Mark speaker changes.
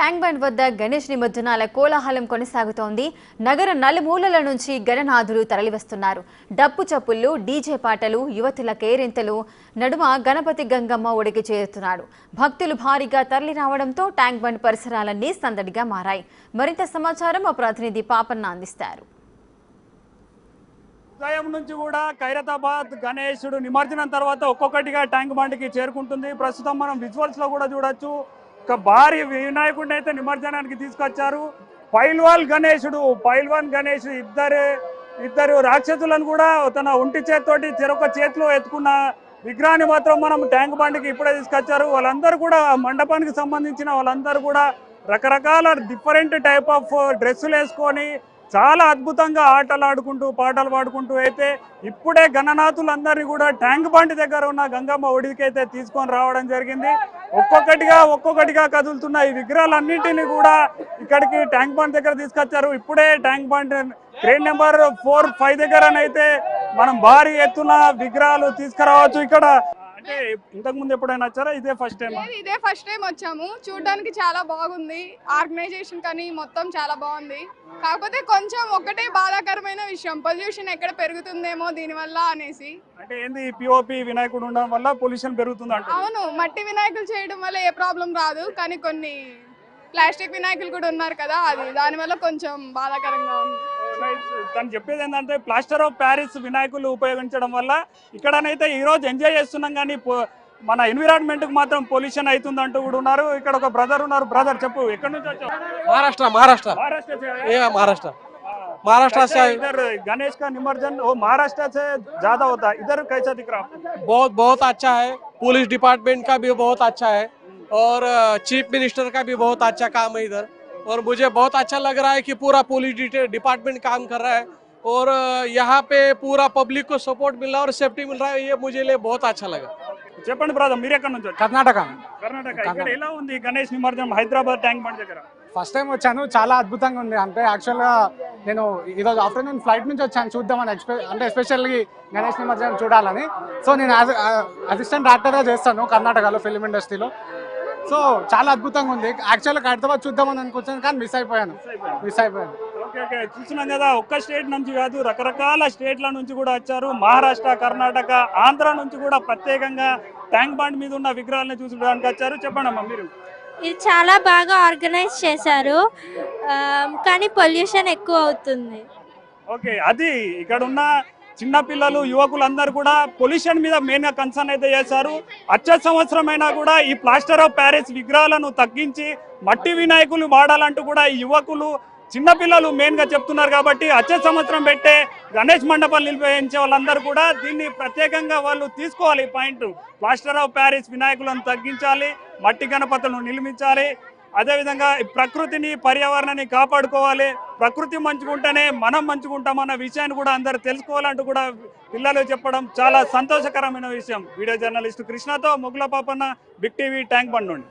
Speaker 1: Tank bund వద్ద గణేష్ నిమజ్జనాల కోలాహలం కొనసాగుతోంది. నగర నలుమూలల నుంచి గణనాథులు తరలివస్తున్నారు. డప్పు చప్పుళ్లు, డీజే పాటలు, యువతుల కేరింతలు నడుమ గణపతి గంగమ్మ ఒడికి చేరుతున్నాడు. భక్తులు భారీగా తరలి రావడంతో ట్యాంక్ బండ్ పరిసరాలన్నీ సందడిగా మారాయి. మరింత సమాచారం మా ప్రతినిధి పాపన్న అందిస్తారు.
Speaker 2: ఉదయం నుంచి కూడా ఖైరతాబాద్ గణేశుడు నిమజ్జనం తర్వాత ఒక్కొక్కటిగా ట్యాంక్ బండ్కి చేరుకుంటుంది. ప్రస్తుతం మనం విజువల్స్ లో కూడా చూడొచ్చు. ఒక భారీ వినాయకుడిని అయితే నిమజ్జనానికి తీసుకొచ్చారు. పైల్వాన్ గణేష్ ఇద్దరు రాక్షసులను కూడా తన ఒంటి చేతితోటి చెరొక చేతిలో ఎత్తుకున్న విగ్రహాన్ని మాత్రం మనం ట్యాంక్ బండ్కి ఇప్పుడే తీసుకొచ్చారు. వాళ్ళందరూ కూడా మండపానికి సంబంధించిన వాళ్ళందరూ కూడా రకరకాల డిఫరెంట్ టైప్ ఆఫ్ డ్రెస్సులు వేసుకొని చాలా అద్భుతంగా ఆటలు ఆడుకుంటూ పాటలు పాడుకుంటూ అయితే ఇప్పుడే గణనాథులందరినీ కూడా ట్యాంక్ బండ్ దగ్గర ఉన్న గంగమ్మ ఒడికి అయితే తీసుకొని రావడం జరిగింది. ఒక్కొక్కటిగా కదులుతున్న ఈ విగ్రహాలన్నింటినీ కూడా ఇక్కడికి ట్యాంక్ బండ్ దగ్గర తీసుకొచ్చారు. ఇప్పుడే ట్యాంక్ బండ్ ట్రైన్ నెంబర్ 4-5 దగ్గరనైతే మనం భారీ ఎత్తున విగ్రహాలు తీసుకురావచ్చు. ఇక్కడ అంటే ఇంతకు ముందు ఎప్పుడైనా వచ్చారా? ఇదే ఫస్ట్ టైం
Speaker 3: వచ్చాము. చూడడానికి చాలా బాగుంది. ఆర్గనైజేషన్ కానీ మొత్తం చాలా బాగుంది. కాకపోతే కొంచెం ఒకటే బాధాకరమైన విషయం, పొల్యూషన్ ఎక్కడ పెరుగుతుందేమో దీనివల్ల అనేసి.
Speaker 2: అంటే ఏంది పిఓపి వినాయకుడు ఉండడం వల్ల పొల్యూషన్ పెరుగుతుంది అంటే?
Speaker 3: అవును, మట్టి వినాయకులు చేయడం వల్ల ఏ ప్రాబ్లం రాదు, కానీ కొన్ని ప్లాస్టిక్ వినాయకులు కూడా ఉన్నారు కదా, అది దానివల్ల కొంచెం బాధాకరంగా ఉంది.
Speaker 2: తను చెప్పేది ఏంటంటే ప్లాస్టర్ ఆఫ్ ప్యారిస్ వినాయకులు ఉపయోగించడం వల్ల ఇక్కడనైతే ఈ రోజు ఎంజాయ్ చేస్తున్నాం, కానీ మన ఎన్విరాన్మెంట్ కు మాత్రం పొల్యూషన్ అవుతుందంటూ కూడా ఉన్నారు. ఇక్కడ ఒక బ్రదర్ ఉన్నారు. బ్రదర్ చెప్పు, ఎక్కడి నుంచి వచ్చావు?
Speaker 4: महाराष्ट्र से
Speaker 2: इधर गणेश का निमज्जन वो महाराष्ट्र से ज्यादा होता है, इधर कैसा दिख रहा है?
Speaker 4: बहुत अच्छा है। पुलिस डिपार्टमेंट का भी बहुत अच्छा है और चीफ मिनिस्टर का भी बहुत अच्छा काम है इधर। और मुझे बहुत अच्छा लग रहा है कि पूरा पुलिस डिपार्टमेंट काम कर रहा है और यहाँ पे पूरा पब्लिक को सपोर्ट मिल रहा है और सेफ्टी मिल रहा है। ये मुझे लिए बहुत अच्छा लगा।
Speaker 2: చెప్పండి బ్రదర్, మీరు ఎక్కడి నుంచి వచ్చారు?
Speaker 5: కర్ణాటక.
Speaker 2: ఇక్కడ ఎలా ఉంది గణేష్ నిమజ్జనం హైదరాబాద్ ట్యాంక్ బండ్ దగ్గర?
Speaker 5: ఫస్ట్ టైం వచ్చాను, చాలా అద్భుతంగా ఉంది. అంటే యాక్చువల్గా నేను ఈరోజు ఆఫ్టర్నూన్ ఫ్లైట్ నుంచి వచ్చాను చూద్దామని, అంటే ఎస్పెషల్లీ గణేష్ నిమజ్జనం చూడాలని. సో నేను అసిస్టెంట్ డైరెక్టర్గా చేస్తాను కర్ణాటకలో ఫిల్మ్ ఇండస్ట్రీలో. సో చాలా అద్భుతంగా ఉంది. యాక్చువల్గా హైదరాబాద్ చూద్దామని అనుకుంటాను, కానీ మిస్ అయిపోయాను.
Speaker 2: ఓకే, చూస్తున్నాం కదా, ఒక్క స్టేట్ నుంచి కాదు రకరకాల స్టేట్ల నుంచి కూడా వచ్చారు. మహారాష్ట్ర, కర్ణాటక, ఆంధ్ర నుంచి కూడా ప్రత్యేకంగా ట్యాంక్ బండ్ మీద ఉన్న విగ్రహాలను చూసుకోవడానికి వచ్చారు. చెప్పండి అమ్మా మీరు.
Speaker 6: ఇది చాలా బాగా ఆర్గనైజ్ చేశారు, కానీ పొల్యూషన్ ఎక్కువ అవుతుంది.
Speaker 2: ఓకే, అది ఇక్కడ ఉన్న చిన్న పిల్లలు యువకులందరూ కూడా పొల్యూషన్ మీద మెయిన్ గా కన్సర్న్ అయితే చేశారు. వచ్చే సంవత్సరం అయినా కూడా ఈ ప్లాస్టర్ ఆఫ్ ప్యారిస్ విగ్రహాలను తగ్గించి మట్టి వినాయకులు వాడాలంటూ కూడా ఈ యువకులు చిన్నపిల్లలు మెయిన్ గా చెప్తున్నారు. కాబట్టి వచ్చే సంవత్సరం పెట్టే గణేష్ మండపాలు నిర్వహించే వాళ్ళందరూ కూడా దీన్ని ప్రత్యేకంగా వాళ్ళు తీసుకోవాలి. పాయింట్, ప్లాస్టర్ ఆఫ్ ప్యారిస్ వినాయకులను తగ్గించాలి, మట్టి గణపతులను నిర్మించాలి. అదేవిధంగా ప్రకృతిని, పర్యావరణాన్ని కాపాడుకోవాలి. ప్రకృతి మంచుకుంటేనే మనం మంచుకుంటామన్న విషయాన్ని కూడా అందరూ తెలుసుకోవాలంటూ కూడా పిల్లలు చెప్పడం చాలా సంతోషకరమైన విషయం. వీడియో జర్నలిస్టు కృష్ణతో ముగ్గుల Papanna, big TV, tank bund నుండి.